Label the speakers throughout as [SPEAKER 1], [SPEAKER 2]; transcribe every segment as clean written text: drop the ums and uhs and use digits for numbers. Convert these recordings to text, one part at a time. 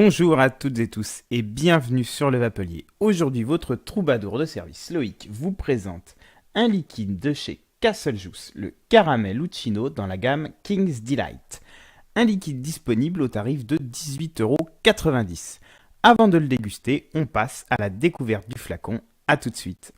[SPEAKER 1] Bonjour à toutes et tous et bienvenue sur le Vapelier. Aujourd'hui, votre troubadour de service Loïc vous présente un liquide de chez Castle Juice, le caramel Uccino dans la gamme King's Delight. Un liquide disponible au tarif de 18,90 €. Avant de le déguster, on passe à la découverte du flacon. A tout de suite.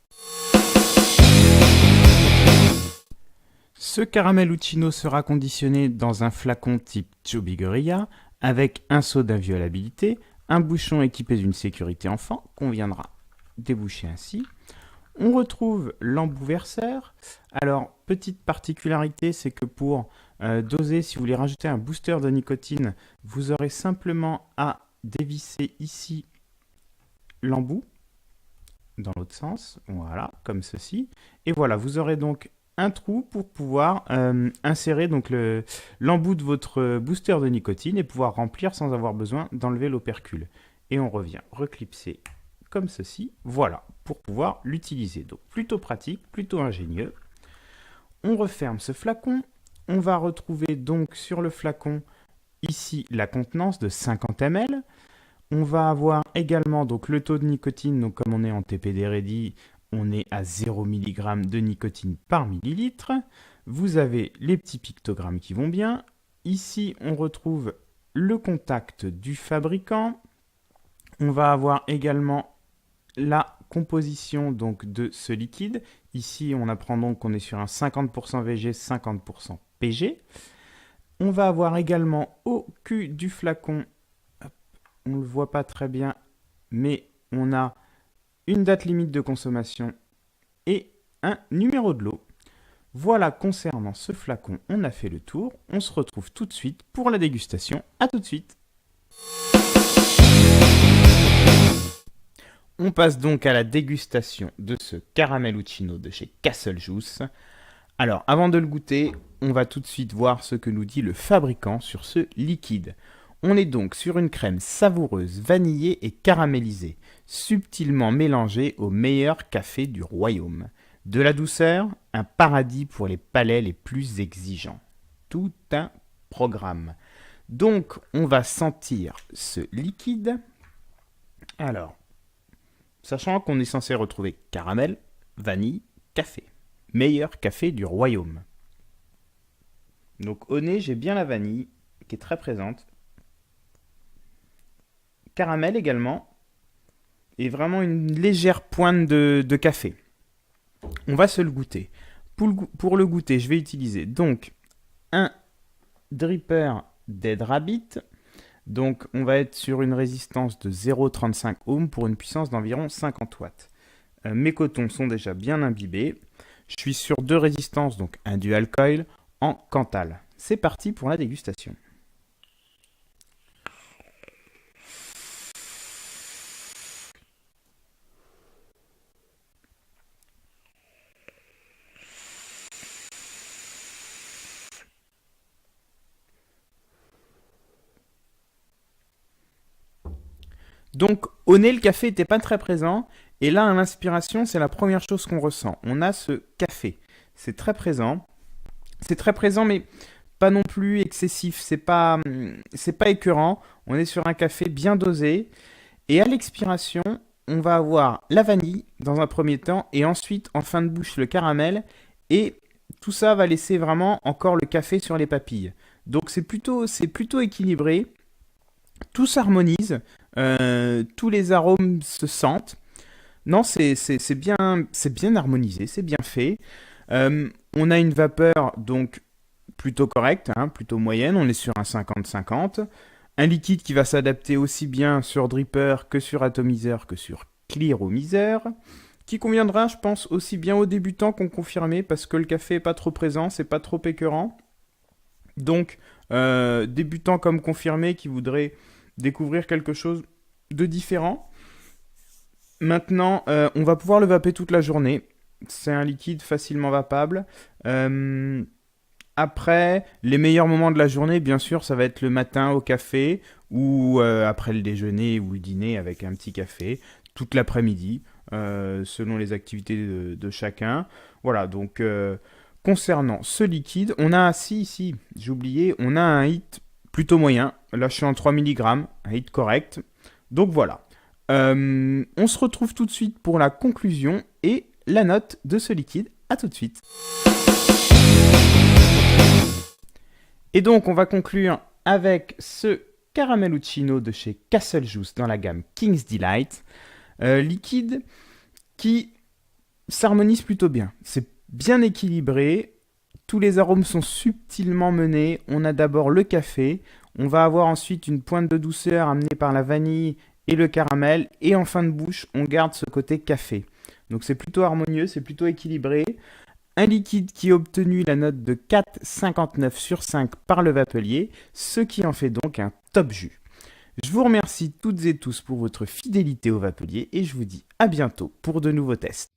[SPEAKER 1] Ce caramel Uccino sera conditionné dans un flacon type Ciobiguerilla avec un seau d'inviolabilité, un bouchon équipé d'une sécurité enfant qu'on viendra déboucher ainsi. On retrouve l'embout verseur. Alors, petite particularité, c'est que pour doser, si vous voulez rajouter un booster de nicotine, vous aurez simplement à dévisser ici l'embout dans l'autre sens, voilà, comme ceci. Et voilà, vous aurez donc un trou pour pouvoir insérer donc l'embout de votre booster de nicotine et pouvoir remplir sans avoir besoin d'enlever l'opercule. Et on revient reclipser comme ceci, voilà, pour pouvoir l'utiliser. Donc plutôt pratique, plutôt ingénieux. On referme ce flacon. On va retrouver donc sur le flacon ici la contenance de 50 ml. On va avoir également donc le taux de nicotine, donc comme on est en TPD Ready, on est à 0 mg de nicotine par millilitre. Vous avez les petits pictogrammes qui vont bien. Ici, on retrouve le contact du fabricant. On va avoir également la composition donc de ce liquide. Ici, on apprend donc qu'on est sur un 50% VG, 50% PG. On va avoir également au cul du flacon, on ne le voit pas très bien, mais on a une date limite de consommation et un numéro de lot. Voilà, concernant ce flacon, on a fait le tour. On se retrouve tout de suite pour la dégustation. A tout de suite. On passe donc à la dégustation de ce caramel Uccino de chez Castle Juice. Alors, avant de le goûter, on va tout de suite voir ce que nous dit le fabricant sur ce liquide. On est donc sur une crème savoureuse, vanillée et caramélisée, subtilement mélangée au meilleur café du royaume. De la douceur, un paradis pour les palais les plus exigeants. Tout un programme. Donc, on va sentir ce liquide. Alors, sachant qu'on est censé retrouver caramel, vanille, café. Meilleur café du royaume. Donc, au nez, j'ai bien la vanille qui est très présente. Caramel également, et vraiment une légère pointe de café. On va se le goûter. Pour le goûter, je vais utiliser donc un dripper Dead Rabbit. Donc on va être sur une résistance de 0,35 ohms pour une puissance d'environ 50 watts. Mes cotons sont déjà bien imbibés. Je suis sur deux résistances, donc un dual coil en Cantal. C'est parti pour la dégustation. Donc, au nez, le café n'était pas très présent. Et là, à l'inspiration, c'est la première chose qu'on ressent. On a ce café. C'est très présent. C'est très présent, mais pas non plus excessif. C'est pas écœurant. On est sur un café bien dosé. Et à l'expiration, on va avoir la vanille dans un premier temps. Et ensuite, en fin de bouche, le caramel. Et tout ça va laisser vraiment encore le café sur les papilles. Donc, c'est plutôt équilibré. Tout s'harmonise. Tous les arômes se sentent. Non, c'est bien harmonisé, c'est bien fait. On a une vapeur donc plutôt correcte, hein, plutôt moyenne. On est sur un 50-50. Un liquide qui va s'adapter aussi bien sur dripper que sur atomiseur que sur clearomiseur. Qui conviendra, je pense, aussi bien aux débutants qu'aux confirmés parce que le café n'est pas trop présent, c'est pas trop écœurant. Donc, débutants comme confirmés qui voudraient découvrir quelque chose de différent. Maintenant, on va pouvoir le vaper toute la journée. C'est un liquide facilement vapable. Après, les meilleurs moments de la journée, bien sûr, ça va être le matin au café ou après le déjeuner ou le dîner avec un petit café, toute l'après-midi, selon les activités de chacun. Voilà, donc concernant ce liquide, on a ici, j'ai oublié, on a un hit plutôt moyen. Là, je suis en 3 mg, un hit correct. Donc voilà. On se retrouve tout de suite pour la conclusion et la note de ce liquide. À tout de suite. Et donc, on va conclure avec ce caramelluccino de chez Castle Juice dans la gamme King's Delight. Liquide qui s'harmonise plutôt bien. C'est bien équilibré. Tous les arômes sont subtilement menés. On a d'abord le café. On va avoir ensuite une pointe de douceur amenée par la vanille et le caramel. Et en fin de bouche, on garde ce côté café. Donc c'est plutôt harmonieux, c'est plutôt équilibré. Un liquide qui a obtenu la note de 4,59 sur 5 par le Vapelier, ce qui en fait donc un top jus. Je vous remercie toutes et tous pour votre fidélité au Vapelier et je vous dis à bientôt pour de nouveaux tests.